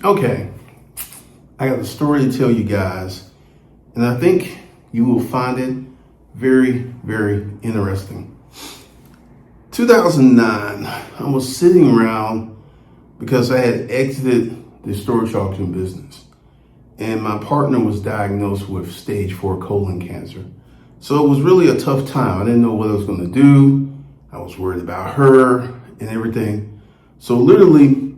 Okay, I got a story to tell you guys, and I think you will find it very, very interesting. 2009, I was sitting around because I had exited the storage auction business, and my partner was diagnosed with stage 4 colon cancer. So it was really a tough time. I didn't know what I was going to do. I was worried about her and everything. So literally,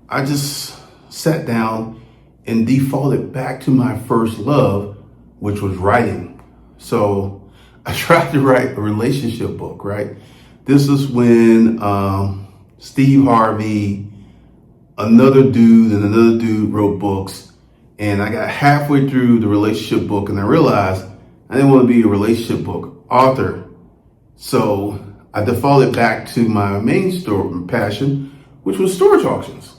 I just sat down and defaulted back to my first love, which was writing. So I tried to write a relationship book, right? This is when Steve Harvey, another dude wrote books. And I got halfway through the relationship book and I realized I didn't want to be a relationship book author. So I defaulted back to my main passion, which was storage auctions.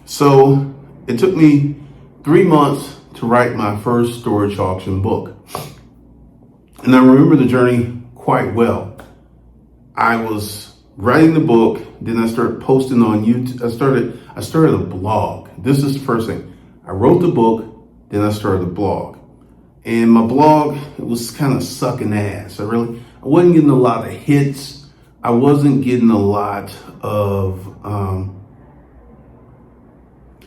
So it took me 3 months to write my first storage auction book. And I remember the journey quite well. I was writing the book, then I started posting on YouTube. I started a blog. This is the first thing. I wrote the book, then I started a blog. And my blog, it was kind of sucking ass. I wasn't getting a lot of hits. I wasn't getting a lot of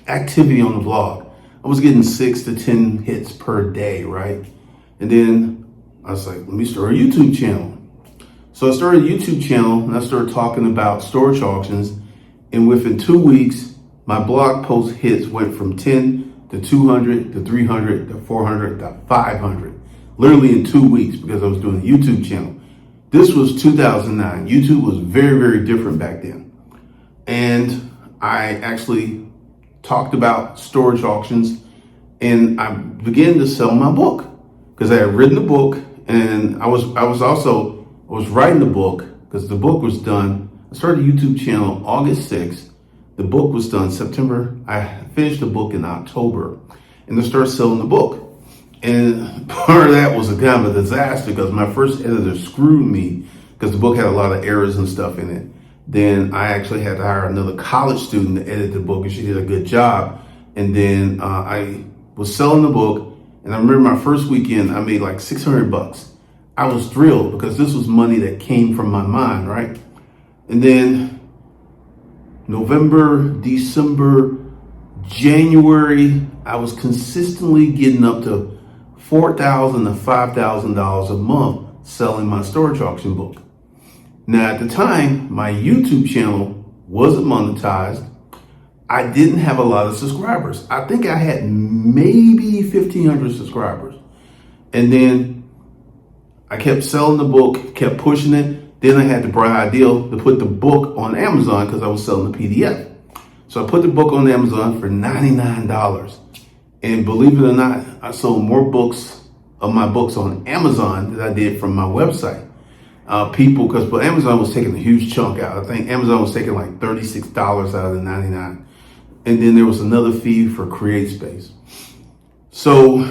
activity on the blog. I was getting 6 to 10 hits per day, right? And then I was like, let me start a YouTube channel. So I started a YouTube channel and I started talking about storage auctions. And within 2 weeks, my blog post hits went from 10 to 200 to 300 to 400 to 500. Literally in 2 weeks because I was doing a YouTube channel. This was 2009. YouTube was very, very different back then. And I actually talked about storage auctions and I began to sell my book because I had written the book and I was writing the book because the book was done. I started a YouTube channel August 6th. The book was done September. I finished the book in October and I started selling the book. And part of that was a kind of a disaster because my first editor screwed me because the book had a lot of errors and stuff in it. Then I actually had to hire another college student to edit the book and she did a good job. And then I was selling the book and I remember my first weekend, I made like $600. I was thrilled because this was money that came from my mind, right? And then November, December, January, I was consistently getting up to $4,000 to $5,000 a month selling my storage auction book. Now at the time, my YouTube channel wasn't monetized. I didn't have a lot of subscribers. I think I had maybe 1,500 subscribers. And then I kept selling the book, kept pushing it. Then I had the bright idea to put the book on Amazon because I was selling the PDF. So I put the book on Amazon for $99. And believe it or not, I sold more books of my books on Amazon than I did from my website. Because Amazon was taking a huge chunk out. I think Amazon was taking like $36 out of the $99. And then there was another fee for CreateSpace. So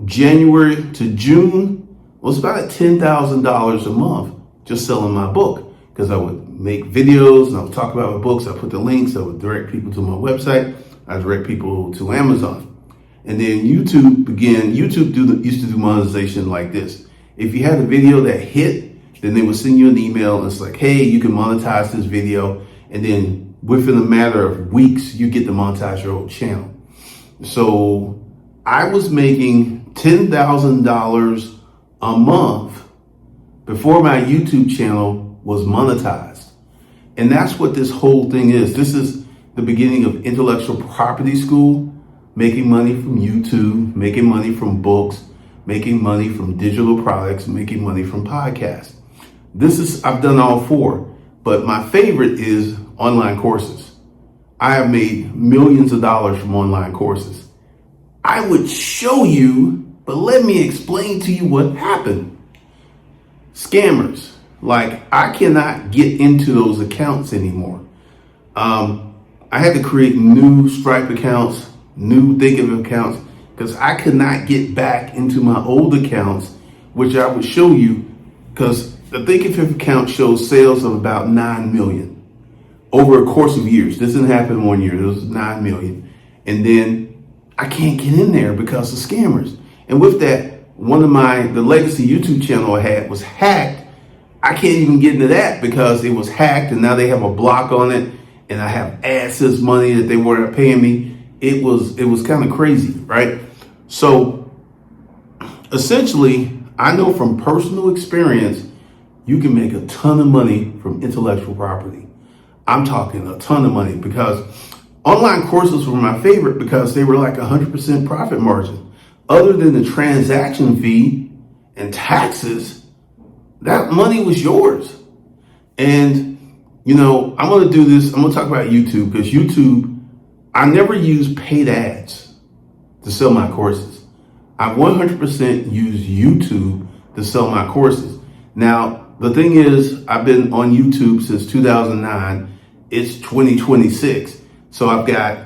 January to June was about $10,000 a month just selling my book because I would make videos and I would talk about my books. I put the links. I would direct people to my website. I direct people to Amazon. And then YouTube used to do monetization like this. If you had a video that hit, then they would send you an email and it's like, hey, you can monetize this video. And then within a matter of weeks, you get to monetize your whole channel. So I was making $10,000 a month before my YouTube channel was monetized. And that's what this whole thing is. This is the beginning of intellectual property school, making money from YouTube, making money from books, making money from digital products, making money from podcasts. I've done all four, but my favorite is online courses. I have made millions of dollars from online courses. I would show you, but let me explain to you what happened. Scammers, like I cannot get into those accounts anymore. I had to create new Stripe accounts, new Thinkific accounts, because I could not get back into my old accounts, which I would show you, because the Thinkific account shows sales of about 9 million. over a course of years. This didn't happen in 1 year. It was 9 million. And then I can't get in there because of scammers. And with that, the legacy YouTube channel I had was hacked. I can't even get into that because it was hacked, and now they have a block on it, and I have AdSense money that they weren't paying me. It was kind of crazy, right? So essentially, I know from personal experience, you can make a ton of money from intellectual property. I'm talking a ton of money, because online courses were my favorite because they were like 100% profit margin. Other than the transaction fee and taxes, that money was yours. And, I'm going to do this. I'm going to talk about YouTube, because YouTube, I never use paid ads to sell my courses. I 100% use YouTube to sell my courses. Now, the thing is, I've been on YouTube since 2009. It's 2026. So I've got,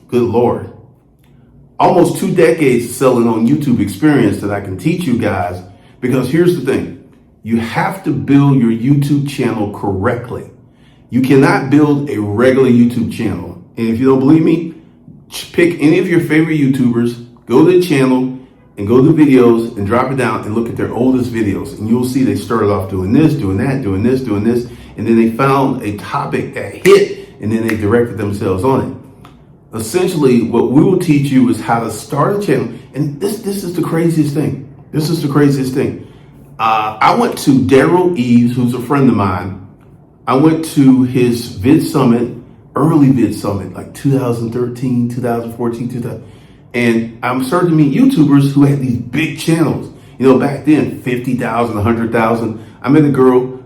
good Lord, almost 2 decades of selling on YouTube experience that I can teach you guys. Because here's the thing, you have to build your YouTube channel correctly. You cannot build a regular YouTube channel. And if you don't believe me, pick any of your favorite YouTubers, go to the channel and go to the videos and drop it down and look at their oldest videos. And you'll see they started off doing this, doing that, doing this, doing this. And then they found a topic that hit, and then they directed themselves on it. Essentially, what we will teach you is how to start a channel. And this is the craziest thing. This is the craziest thing. I went to Daryl Eves, who's a friend of mine. I went to his vid summit, early vid summit, like 2013, 2014, 2000. And I'm starting to meet YouTubers who had these big channels. Back then, 50,000, 100,000. I met a girl,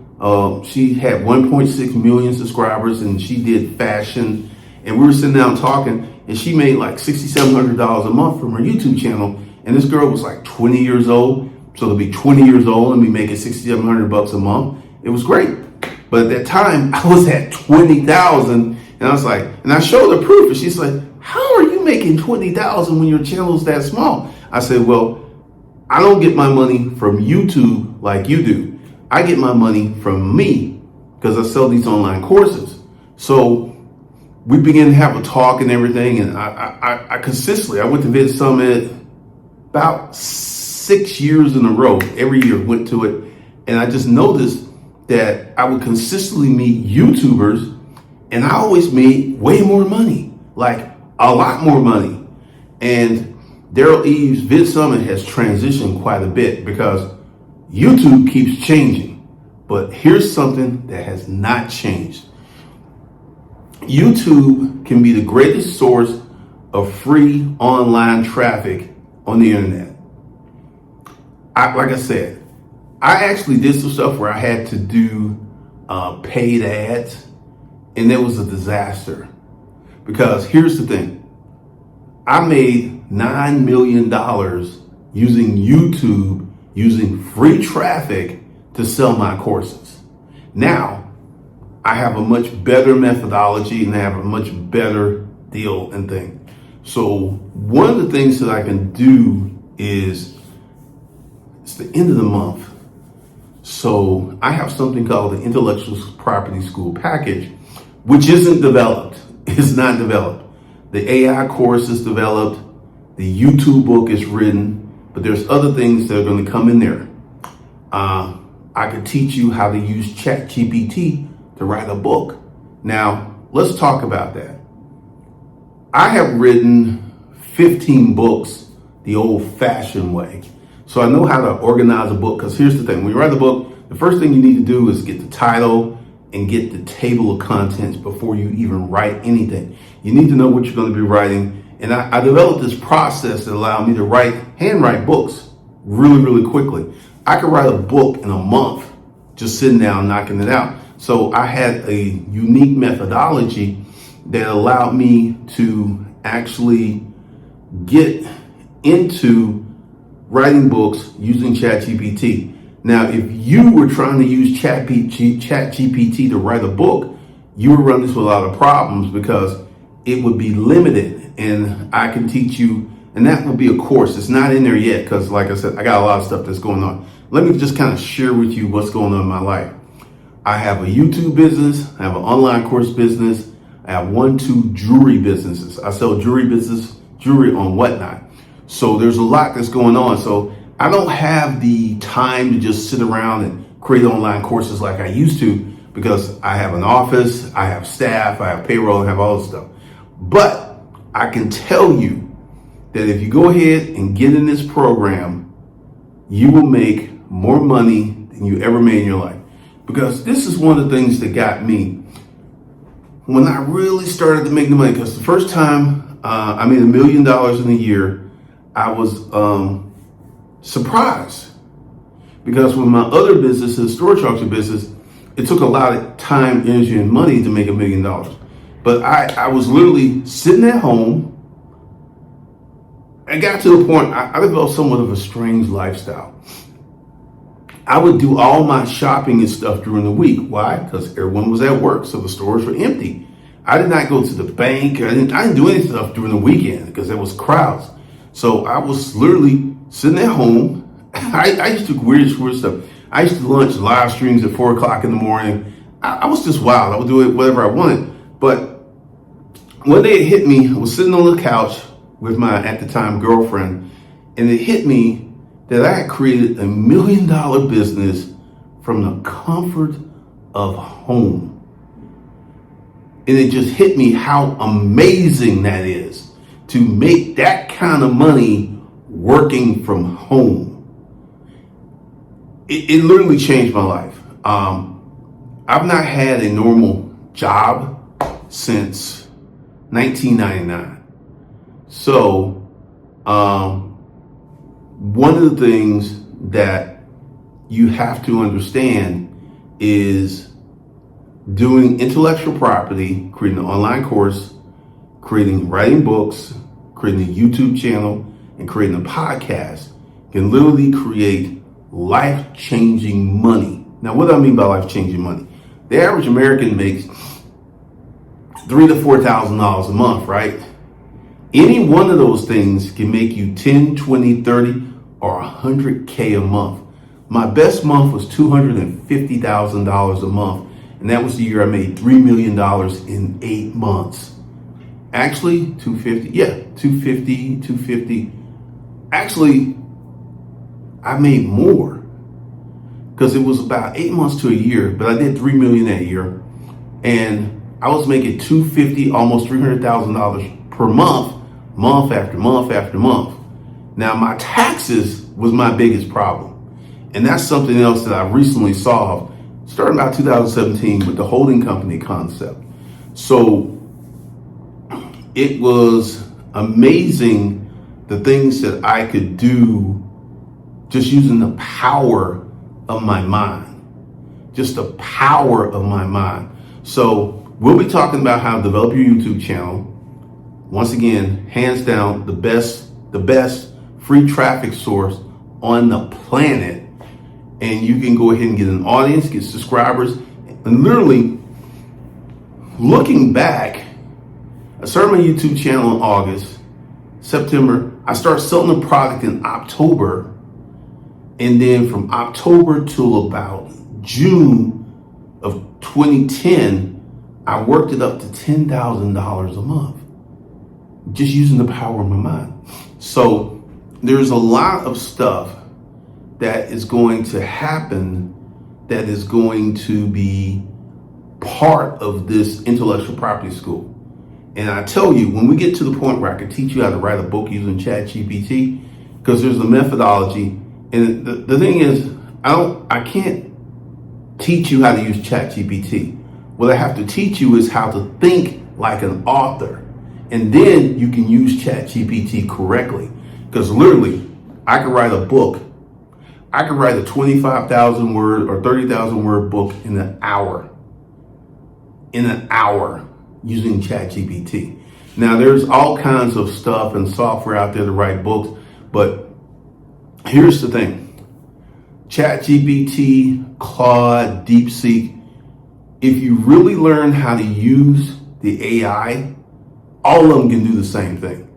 she had 1.6 million subscribers, and she did fashion. And we were sitting down talking, and she made like $6,700 a month from her YouTube channel. And this girl was like 20 years old. So to be 20 years old and be making $6,700 a month, it was great. But at that time, I was at 20,000, and I was like, and I showed her proof, and she's like, how are you making 20,000 when your channel's that small? I said, well, I don't get my money from YouTube like you do. I get my money from me, because I sell these online courses. So we began to have a talk and everything, and I consistently, I went to Vid Summit about 6 years in a row. Every year went to it, and I just noticed that I would consistently meet YouTubers, and I always made way more money, like a lot more money. And Daryl Eves' Vid Summit has transitioned quite a bit because YouTube keeps changing. But here's something that has not changed. YouTube can be the greatest source of free online traffic on the internet. Like I said, I actually did some stuff where I had to do paid ads, and it was a disaster. Because here's the thing, I made $9 million using YouTube, using free traffic to sell my courses. Now, I have a much better methodology, and I have a much better deal and thing. So one of the things that I can do is, it's the end of the month. So I have something called the Intellectual Property School Package, which isn't developed. It's not developed. The AI course is developed. The YouTube book is written, but there's other things that are going to come in there. I could teach you how to use ChatGPT to write a book. Now, let's talk about that. I have written 15 books the old-fashioned way. So I know how to organize a book, because here's the thing. When you write a book, the first thing you need to do is get the title and get the table of contents before you even write anything. You need to know what you're going to be writing. And I developed this process that allowed me to handwrite books really, really quickly. I could write a book in a month just sitting down knocking it out. So I had a unique methodology that allowed me to actually get into writing books using ChatGPT. Now, if you were trying to use ChatGPT to write a book, you would run into a lot of problems because it would be limited. And I can teach you, and that will be a course. It's not in there yet because, like I said, I got a lot of stuff that's going on. Let me just kind of share with you what's going on in my life. I have a YouTube business. I have an online course business. I have two jewelry businesses. I sell jewelry on Whatnot. So there's a lot that's going on. So I don't have the time to just sit around and create online courses like I used to, because I have an office, I have staff, I have payroll, I have all this stuff. But I can tell you that if you go ahead and get in this program, you will make more money than you ever made in your life. Because this is one of the things that got me when I really started to make the money. Because the first time I made $1 million in a year, I was surprised. Because with my other businesses, storage auction business, it took a lot of time, energy, and money to make $1 million. But I was literally sitting at home. I got to the point, I developed somewhat of a strange lifestyle. I would do all my shopping and stuff during the week. Why? Because everyone was at work, so the stores were empty. I did not go to the bank. I didn't do any stuff during the weekend because there was crowds. So I was literally sitting at home. I used to do weird stuff. I used to launch live streams at 4 o'clock in the morning. I was just wild. I would do it whatever I wanted. But one day it hit me. I was sitting on the couch with my, at the time, girlfriend, and it hit me that I had created $1 million business from the comfort of home. And it just hit me how amazing that is to make that kind of money working from home. It literally changed my life. I've not had a normal job since 1999. So, one of the things that you have to understand is doing intellectual property, creating an online course, writing books, creating a YouTube channel, and creating a podcast can literally create life-changing money. Now, what do I mean by life-changing money? The average American makes $3,000 to $4,000 a month, right? Any one of those things can make you 10, 20, 30, or 100K a month. My best month was $250,000 a month. And that was the year I made $3 million in 8 months. Actually, 250. Yeah, 250. Actually, I made more because it was about 8 months to a year, but I did $3 million that year. And I was making $250, almost $300,000 per month, month after month after month. Now, my taxes was my biggest problem. And that's something else that I recently solved, starting about 2017 with the holding company concept. So it was amazing the things that I could do just using the power of my mind. Just the power of my mind. So we'll be talking about how to develop your YouTube channel. Once again, hands down, the best free traffic source on the planet. And you can go ahead and get an audience, get subscribers. And literally, looking back, I started my YouTube channel in August, September. I started selling the product in October. And then from October till about June of 2010, I worked it up to $10,000 a month. Just using the power of my mind. So there's a lot of stuff that is going to happen that is going to be part of this intellectual property school. And I tell you, when we get to the point where I can teach you how to write a book using ChatGPT, because there's a methodology. And the thing is, I can't teach you how to use ChatGPT. What I have to teach you is how to think like an author. And then you can use ChatGPT correctly. Because literally, I could write a book. I could write a 25,000 word or 30,000 word book in an hour. In an hour using ChatGPT. Now, there's all kinds of stuff and software out there to write books. But here's the thing. ChatGPT, Claude, DeepSeek, if you really learn how to use the AI, all of them can do the same thing.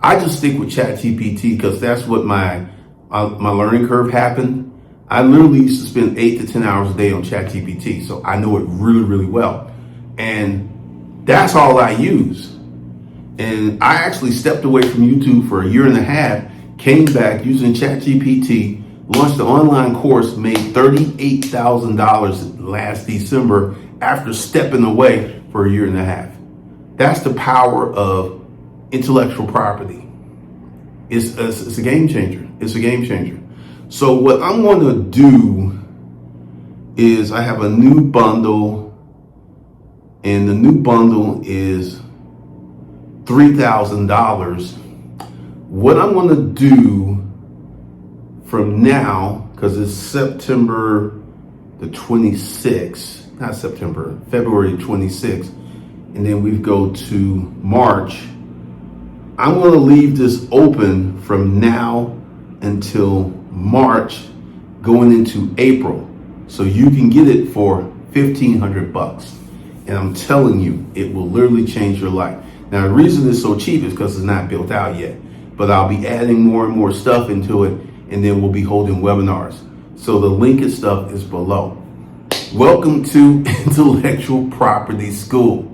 I just stick with ChatGPT because that's what my learning curve happened. I literally used to spend 8 to 10 hours a day on ChatGPT, so I know it really, really well. And that's all I use. And I actually stepped away from YouTube for a year and a half, came back using ChatGPT, launched an online course, made $38,000 last December after stepping away for a year and a half. That's the power of intellectual property. It's a game changer. It's a game changer. So what I'm going to do is I have a new bundle, and the new bundle is $3,000. What I'm going to do from now, because it's September the 26th, not September, February 26th, and then we go to March, I'm going to leave this open from now until March, going into April, so you can get it for $1,500. And I'm telling you, it will literally change your life. Now, the reason it's so cheap is because it's not built out yet, but I'll be adding more and more stuff into it, and then we'll be holding webinars. So the link and stuff is below. Welcome to Intellectual Property School.